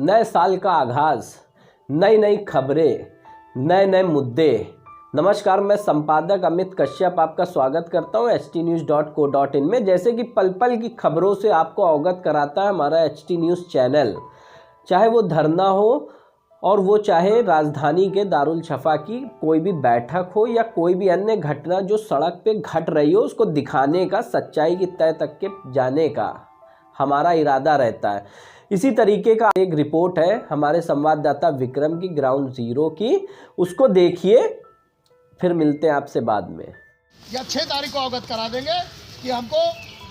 नए साल का आगाज, नई नई खबरें, नए नए मुद्दे। नमस्कार, मैं संपादक अमित कश्यप आपका स्वागत करता हूं htnews.co.in में। जैसे कि पल पल की खबरों से आपको अवगत कराता है हमारा HT न्यूज़ चैनल, चाहे वो धरना हो और वो चाहे राजधानी के दारुल छफा की कोई भी बैठक हो या कोई भी अन्य घटना जो सड़क पे घट रही हो, उसको दिखाने का, सच्चाई की तह तक के जाने का हमारा इरादा रहता है। इसी तरीके का एक रिपोर्ट है हमारे संवाददाता विक्रम की ग्राउंड जीरो की, उसको देखिए, फिर मिलते हैं आपसे बाद में। या 6 तारीख को अवगत करा देंगे कि हमको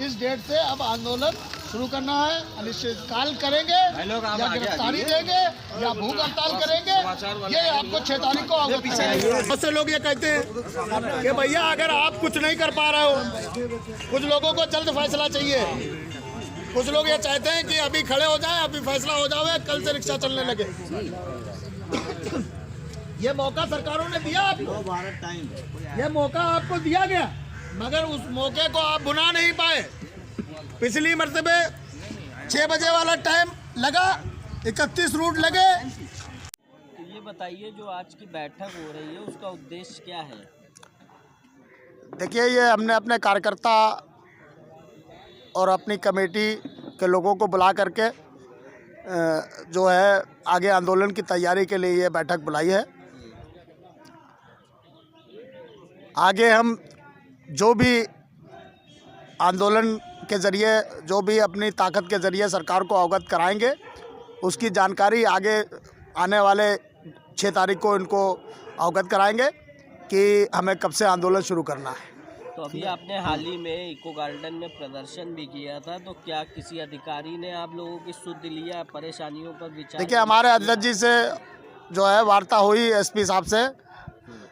इस डेट से अब आंदोलन शुरू करना है, अनिश्चितकाल करेंगे या गिरफ्तारी देंगे या भूख हड़ताल करेंगे। ये आपको 6 तारीख को अवगत कराएंगे। बहुत से लोग ये कहते हैं कि भैया अगर आप कुछ नहीं कर पा रहे हो, कुछ लोगों को जल्द फैसला चाहिए। कुछ लोग ये चाहते हैं कि अभी खड़े हो जाएं, अभी फैसला हो जाए, कल से रिक्शा चलने लगे। ये मौका सरकारों ने दिया आपको, ये मौका आपको दिया गया, मगर उस मौके को आप भुना नहीं पाए। पिछली मर्तबे 6 बजे वाला टाइम लगा, 31 रूट लगे। तो ये बताइए, जो आज की बैठक हो रही है उसका उद्देश्य क्या है? देखिए, ये हमने अपने कार्यकर्ता और अपनी कमेटी के लोगों को बुला करके जो है आगे आंदोलन की तैयारी के लिए ये बैठक बुलाई है। आगे हम जो भी आंदोलन के ज़रिए, जो भी अपनी ताकत के ज़रिए सरकार को अवगत कराएंगे, उसकी जानकारी आगे आने वाले 6 तारीख को इनको अवगत कराएंगे कि हमें कब से आंदोलन शुरू करना है। तो अभी आपने हाल ही में इको गार्डन में प्रदर्शन भी किया था, तो क्या किसी अधिकारी ने आप लोगों की सुध लिया, परेशानियों पर विचार? देखिए, हमारे अध्यक्ष जी से जो है वार्ता हुई एसपी साहब से।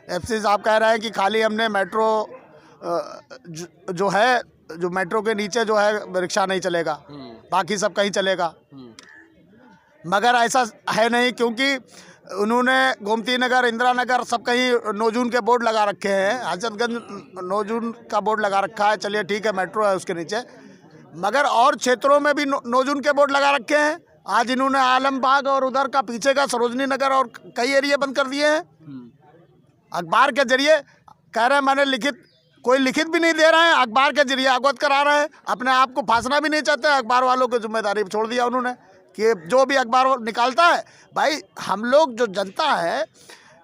एसपी साहब कह रहे हैं कि खाली हमने मेट्रो जो मेट्रो के नीचे जो है रिक्शा नहीं चलेगा, बाकी सब कहीं चलेगा। मगर ऐसा है नहीं, क्योंकि उन्होंने गोमती नगर, इंदिरा नगर सब कहीं नो जून के बोर्ड लगा रखे हैं। हजरतगंज नो जून का बोर्ड लगा रखा है, चलिए ठीक है, मेट्रो है उसके नीचे। मगर और क्षेत्रों में भी नो जून के बोर्ड लगा रखे हैं। आज इन्होंने आलमबाग और उधर का पीछे का सरोजनी नगर और कई एरिया बंद कर दिए हैं। अखबार के जरिए कह रहे हैं, मैंने कोई लिखित भी नहीं दे रहे हैं, अखबार के जरिए अवगत करा रहे हैं। अपने आप को फांसना भी नहीं चाहते, अखबार वालों की जिम्मेदारी छोड़ दिया उन्होंने कि जो भी अखबार निकालता है, भाई हम लोग जो जनता है,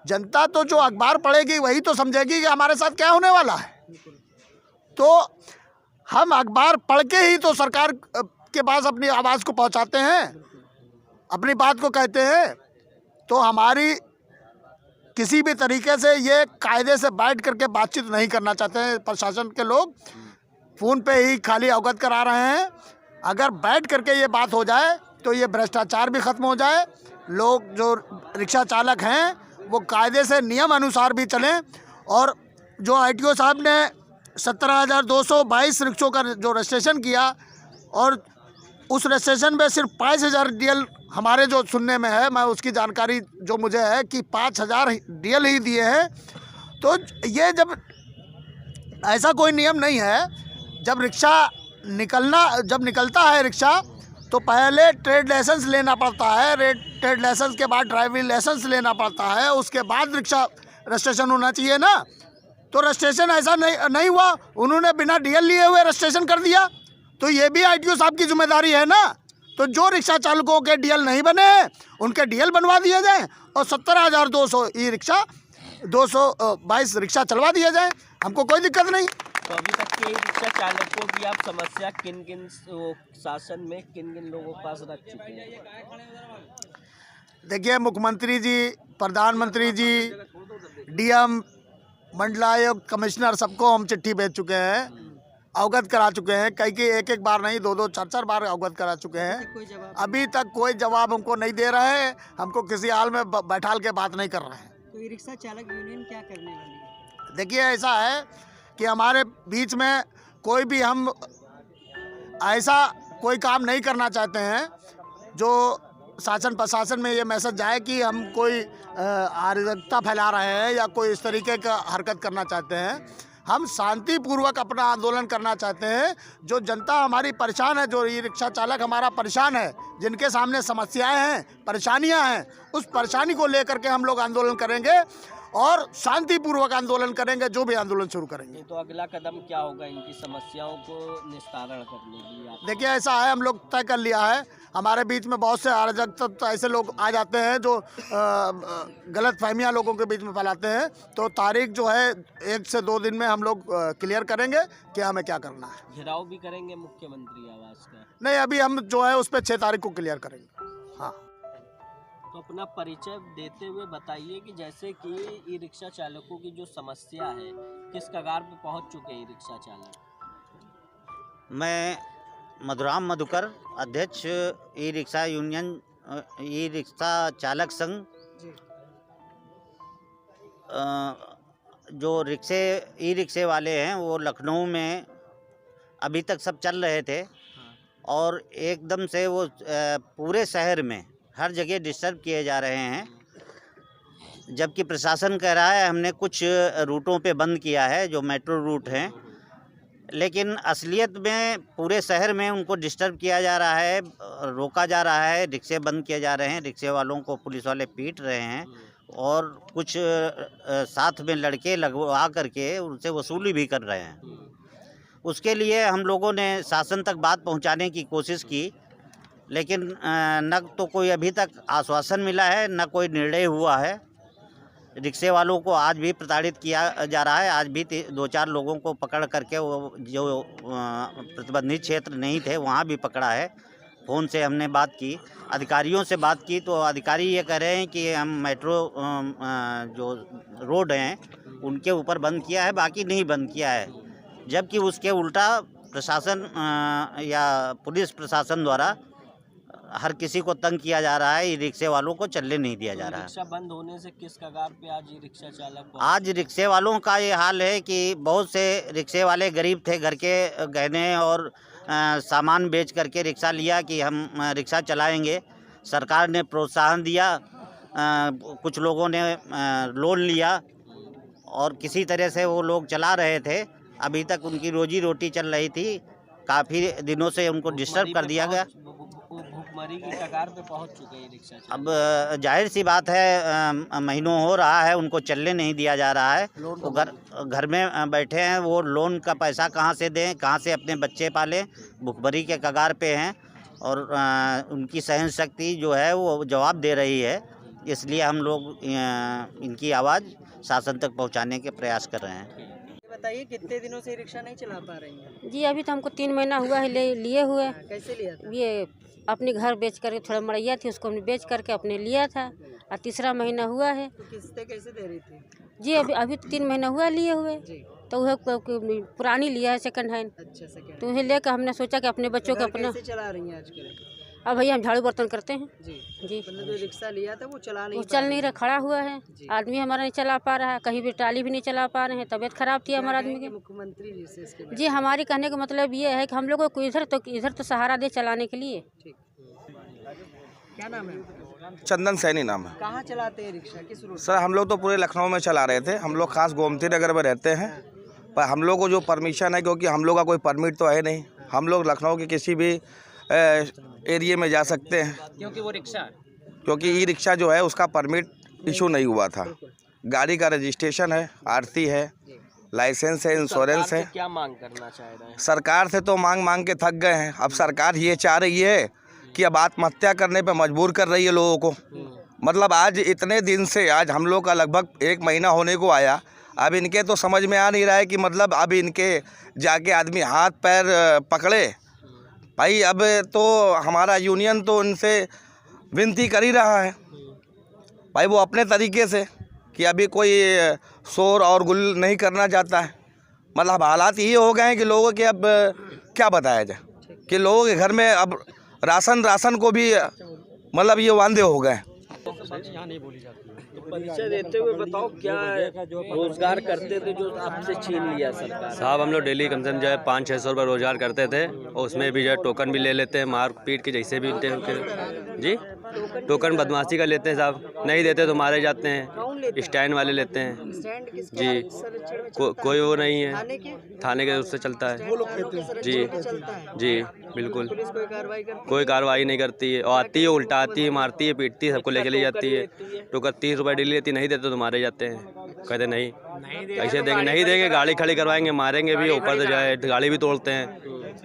जनता तो जो अखबार पढ़ेगी वही तो समझेगी कि हमारे साथ क्या होने वाला है। तो हम अखबार पढ़ के ही तो सरकार के पास अपनी आवाज़ को पहुंचाते हैं, अपनी बात को कहते हैं। तो हमारी किसी भी तरीके से ये कायदे से बैठ करके बातचीत नहीं करना चाहते हैं प्रशासन के लोग, फ़ोन पे ही खाली अवगत करा रहे हैं। अगर बैठ करके ये बात हो जाए तो ये भ्रष्टाचार भी ख़त्म हो जाए, लोग जो रिक्शा चालक हैं वो कायदे से नियम अनुसार भी चलें। और जो ITO साहब ने 17,222 रिक्शों का जो रजिस्ट्रेशन किया, और उस रजिस्ट्रेशन में सिर्फ 5,000 DL हमारे जो सुनने में है, मैं उसकी जानकारी जो मुझे है कि 5,000 DL ही दिए हैं। तो ये जब ऐसा कोई नियम नहीं है, जब निकलता है रिक्शा तो पहले ट्रेड लाइसेंस लेना पड़ता है, ट्रेड लाइसेंस के बाद ड्राइविंग लाइसेंस लेना पड़ता है, उसके बाद रिक्शा रजिस्ट्रेशन होना चाहिए ना। तो रजिस्ट्रेशन ऐसा नहीं हुआ, उन्होंने बिना DL लिए हुए रजिस्ट्रेशन कर दिया। तो ये भी ITO साहब की जिम्मेदारी है ना। तो जो रिक्शा चालकों के DL नहीं बने हैं उनके DL बनवा दिए जाएँ और 17,200 ई रिक्शा 222 रिक्शा चलवा दिए जाएँ, हमको कोई दिक्कत नहीं। तो अभी तक के रिक्शा चालकों की आप समस्या किन शासन में किन लोगों के पास रख चुके हैं? देखिए, मुख्यमंत्री जी, प्रधानमंत्री जी, DM, मंडलायुक्त, कमिश्नर, सबको हम चिट्ठी भेज चुके हैं, अवगत करा चुके हैं। कई की एक बार नहीं, 2-2, 4-4 बार अवगत करा चुके हैं। अभी तक कोई जवाब हमको नहीं दे रहे हैं, हमको किसी हाल में बैठाल के बात नहीं कर रहे हैं। तो ये रिक्शा चालक यूनियन क्या करने वाली है? देखिए, ऐसा है कि हमारे बीच में कोई भी हम ऐसा कोई काम नहीं करना चाहते हैं जो शासन प्रशासन में ये मैसेज जाए कि हम कोई अराजकता फैला रहे हैं या कोई इस तरीके का हरकत करना चाहते हैं। हम शांतिपूर्वक अपना आंदोलन करना चाहते हैं। जो जनता हमारी परेशान है, जो ई रिक्शा चालक हमारा परेशान है, जिनके सामने समस्याएं हैं, परेशानियां हैं, उस परेशानी को लेकर के हम लोग आंदोलन करेंगे और शांतिपूर्वक आंदोलन करेंगे, जो भी आंदोलन शुरू करेंगे। तो अगला कदम क्या होगा इनकी समस्याओं को निस्तारण करने के लिए? देखिए, ऐसा है, हम लोग तय कर लिया है। हमारे बीच में बहुत से अराजक तत्व ऐसे लोग आ जाते हैं जो गलत फहमियाँ लोगों के बीच में फैलाते हैं। तो तारीख जो है 1 से 2 दिन में हम लोग क्लियर करेंगे कि हमें क्या करना है। घेराव भी करेंगे मुख्यमंत्री आवास का? नहीं, अभी हम जो है उस पर 6 तारीख को क्लियर करेंगे। हाँ, तो अपना परिचय देते हुए बताइए कि जैसे कि ई रिक्शा चालकों की जो समस्या है, किस कगार पे पहुंच चुके हैं ई रिक्शा चालक? मैं मधुराम मधुकर, अध्यक्ष e rickshaw union, e rickshaw चालक संघ। जो ई रिक्शे वाले हैं वो लखनऊ में अभी तक सब चल रहे थे और एकदम से वो पूरे शहर में हर जगह डिस्टर्ब किए जा रहे हैं, जबकि प्रशासन कह रहा है हमने कुछ रूटों पे बंद किया है जो मेट्रो रूट हैं, लेकिन असलियत में पूरे शहर में उनको डिस्टर्ब किया जा रहा है, रोका जा रहा है, रिक्शे बंद किए जा रहे हैं, रिक्शे वालों को पुलिस वाले पीट रहे हैं और कुछ साथ में लड़के लगवा करके उनसे वसूली भी कर रहे हैं। उसके लिए हम लोगों ने शासन तक बात पहुंचाने की कोशिश की, लेकिन न तो कोई अभी तक आश्वासन मिला है, न कोई निर्णय हुआ है। रिक्शे वालों को आज भी प्रताड़ित किया जा रहा है। आज भी 2-4 लोगों को पकड़ करके वो जो प्रतिबंधित क्षेत्र नहीं थे वहाँ भी पकड़ा है। फ़ोन से हमने बात की, अधिकारियों से बात की, तो अधिकारी ये कह रहे हैं कि हम मेट्रो जो रोड हैं उनके ऊपर बंद किया है, बाकी नहीं बंद किया है, जबकि उसके उल्टा प्रशासन या पुलिस प्रशासन द्वारा हर किसी को तंग किया जा रहा है, ई रिक्शे वालों को चलने नहीं दिया जा रहा है। रिक्शा बंद होने से किस कगार पे आज ई रिक्शा चालक? आज रिक्शे वालों का ये हाल है कि बहुत से रिक्शे वाले गरीब थे, घर के गहने और सामान बेच करके रिक्शा लिया कि हम रिक्शा चलाएंगे। सरकार ने प्रोत्साहन दिया, कुछ लोगों ने लोन लिया और किसी तरह से वो लोग चला रहे थे। अभी तक उनकी रोजी रोटी चल रही थी, काफ़ी दिनों से उनको डिस्टर्ब कर दिया गया। भुखमरी की कगार पे पहुंच चुके हैं रिक्शा चालक। अब जाहिर सी बात है, महीनों हो रहा है उनको चलने नहीं दिया जा रहा है। वो घर में बैठे हैं, वो लोन का पैसा कहाँ से दें, कहाँ से अपने बच्चे पालें, भुखमरी के कगार पे हैं और उनकी सहन शक्ति जो है वो जवाब दे रही है। इसलिए हम लोग इनकी आवाज़ शासन तक पहुँचाने के प्रयास कर रहे हैं। बताइए, कितने दिनों से रिक्शा नहीं चला पा रही हैं? जी अभी तो हमको 3 महीना हुआ है लिए हुए। कैसे लिया था? ये अपने घर बेच कर, थोड़ा मड़ैया थी उसको हमने बेच करके अपने लिया था और 3रा महीना हुआ है। तो किस्तें कैसे दे रही थी? जी अभी तो 3 महीना हुआ लिए हुए। जी, तो वह पुरानी लिया है, सेकंड हैंड। अच्छा, सेकंड। तो उन्हें लेकर हमने सोचा कि अपने बच्चों को अपना। कैसे चला रही हैं आजकल? अब भैया हम झाड़ू बर्तन करते हैं। जी जी, मतलब जो रिक्शा लिया था वो चला नहीं वो चल नहीं रहा, खड़ा हुआ है। आदमी हमारा नहीं चला पा रहा है, कहीं भी ट्राली भी नहीं चला पा रहे हैं, तबीयत खराब थी हमारे आदमी की। मुख्यमंत्री जी से इसके जी हमारी कहने का मतलब ये है कि हम लोगों को इधर तो सहारा दे चलाने के लिए। ठीक। क्या नाम है? चंदन सैनी नाम है। कहाँ चलाते हैं रिक्शा, किस रूट? सर हम लोग तो पूरे लखनऊ में चला रहे थे। हम लोग खास गोमती नगर में रहते हैं, पर हम लोग को जो परमिशन है, क्योंकि हम लोग का कोई परमिट तो है नहीं, हम लोग लखनऊ के किसी भी एरिया में जा सकते हैं, क्योंकि वो रिक्शा, क्योंकि ई रिक्शा जो है उसका परमिट इशू नहीं हुआ था। गाड़ी का रजिस्ट्रेशन है, आरसी है, लाइसेंस है, इंश्योरेंस है। क्या मांग करना चाह रहे हैं? सरकार से तो मांग के थक गए हैं। अब सरकार ये चाह रही है कि अब आत्महत्या करने पे मजबूर कर रही है लोगों को। मतलब आज इतने दिन से, आज हम लोग का लगभग 1 महीना होने को आया, अब इनके तो समझ में आ नहीं रहा है कि मतलब अब इनके जाके आदमी हाथ पैर पकड़े। भाई अब तो हमारा यूनियन तो इनसे विनती कर ही रहा है भाई, वो अपने तरीके से कि अभी कोई शोर और गुल नहीं करना चाहता है। मतलब हालात ये हो गए हैं कि लोगों के अब क्या बताया जाए कि लोगों के घर में अब राशन को भी मतलब ये वांदे हो गए। परिचय देते हुए बताओ, क्या रोजगार करते थे जो आपसे छीन लिया सरकार? साहब हम लोग डेली कम से कम जो है 500-600 रुपये रोजगार करते थे और उसमें भी जो है टोकन भी ले लेते हैं, मार पीट के जैसे भी जी। टोकन बदमाशी का लेते हैं साहब, नहीं देते तो मारे जाते कौन हैं, लेते स्टैंड वाले लेते हैं स्टैंड किसके जी। संरक्षण में चलता कोई वो नहीं है, थाने के थाने के उससे चलता है स्टैंड वालों के संरक्षण जी में चलता है। जी बिल्कुल। पुलिस कोई कार्रवाई करती कोई कार्रवाई नहीं करती है, और आती है उल्टा आती है, मारती है, पीटती है, सबको लेके ले जाती है। टोकन 30 रुपये डेली लेती, नहीं देते तो मारे जाते हैं। कहते नहीं ऐसे देंगे, नहीं देंगे, गाड़ी खड़ी करवाएंगे, मारेंगे भी, ऊपर से जो है गाड़ी भी तोड़ते हैं।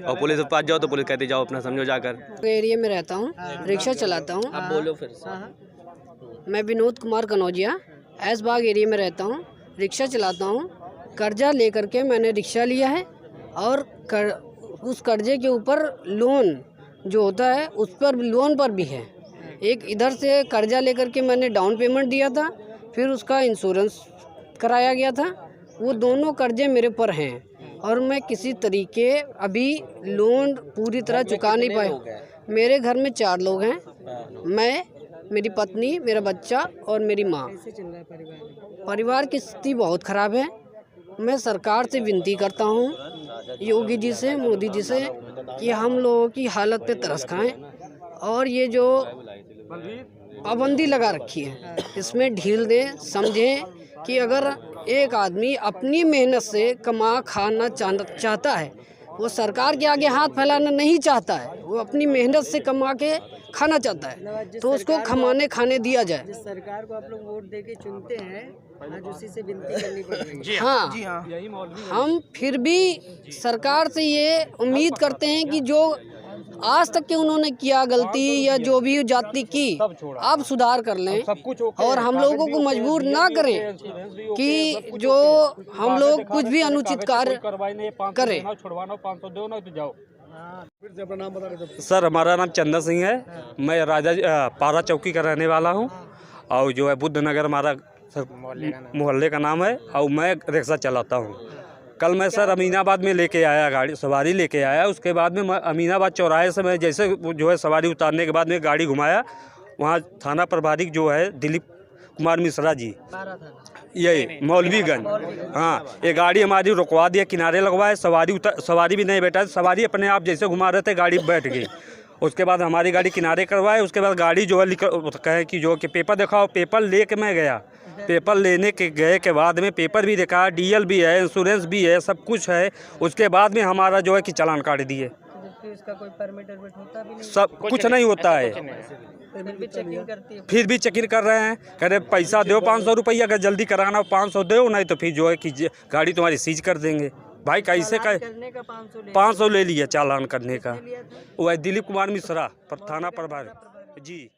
और पुलिस के पास जाओ तो पुलिस कहती जाओ अपना समझो जाकर। एरिया में रहता हूँ, रिक्शा चलाता हूँ। आप बोलो फिर से। मैं विनोद कुमार कनौजिया ऐशबाग एरिया में रहता हूँ, रिक्शा चलाता हूँ। कर्जा लेकर के मैंने रिक्शा लिया है और उस कर्जे के ऊपर लोन जो होता है उस पर लोन पर भी है। एक इधर से कर्जा लेकर के मैंने डाउन पेमेंट दिया था, फिर उसका इंश्योरेंस कराया गया था। वो दोनों कर्जे मेरे पर हैं और मैं किसी तरीके अभी लोन पूरी तरह चुका नहीं पाया। मेरे घर में 4 लोग हैं, मैं, मेरी पत्नी, मेरा बच्चा और मेरी माँ। कैसे चल रहा है परिवार? परिवार की स्थिति बहुत ख़राब है। मैं सरकार से विनती करता हूँ, योगी जी से, मोदी जी से, कि हम लोगों की हालत पे तरस खाएं और ये जो पाबंदी लगा रखी है इसमें ढील दें। समझें कि अगर एक आदमी अपनी मेहनत से कमा खाना चाहता है, वो सरकार के आगे हाथ फैलाना नहीं चाहता है, वो अपनी मेहनत से कमा के खाना चाहता है, तो उसको खमाने खाने दिया जाए। जिस सरकार को आप लोग वोट दे के चुनते हैं, आज उसी से विनती करनी पड़ रही है। हाँ, हम फिर भी सरकार से ये उम्मीद करते हैं कि जो आज तक के उन्होंने किया गलती या जो भी जाति की, आप सुधार कर लें और हम लोगों को मजबूर ना करें कि जो हम लोग कुछ भी अनुचित कार्य करें। सर, हमारा नाम चंदन सिंह है, मैं राजा पारा चौकी का रहने वाला हूँ और जो है बुद्ध नगर हमारा मोहल्ले का नाम है और मैं रिक्शा चलाता हूँ। कल मैं सर अमीनाबाद में लेके आया, गाड़ी सवारी लेके आया। उसके बाद में अमीनाबाद चौराहे से मैं जैसे जो है सवारी उतारने के बाद में गाड़ी घुमाया, वहाँ थाना प्रभारी जो है दिलीप कुमार मिश्रा जी, यही मौलवीगंज, हाँ, ये गाड़ी हमारी रुकवा दिया, किनारे लगवाए। सवारी भी नहीं बैठा, सवारी अपने आप जैसे घुमा रहे थे गाड़ी बैठ गई। उसके बाद हमारी गाड़ी किनारे करवाए। उसके बाद गाड़ी जो है कहे कि जो कि पेपर दिखाओ, पेपर लेके मैं गया। पेपर लेने के गए के बाद में पेपर भी दिखाया, DL भी है, इंश्योरेंस भी है, सब कुछ है। उसके बाद में हमारा जो है कि चालान काट दिए। इसका कोई परमिट होता भी नहीं, सब कुछ नहीं होता है, फिर भी चेकिंग करती है। फिर भी चेकिंग कर रहे हैं। कह रहे पैसा दो 500 रुपया, अगर जल्दी कराना 500 दो, नहीं तो फिर जो है कि गाड़ी तुम्हारी सीज कर देंगे। भाई कैसे करने का 500 ले लिया चालान करने का। वो है दिलीप कुमार मिश्रा, थाना प्रभारी जी।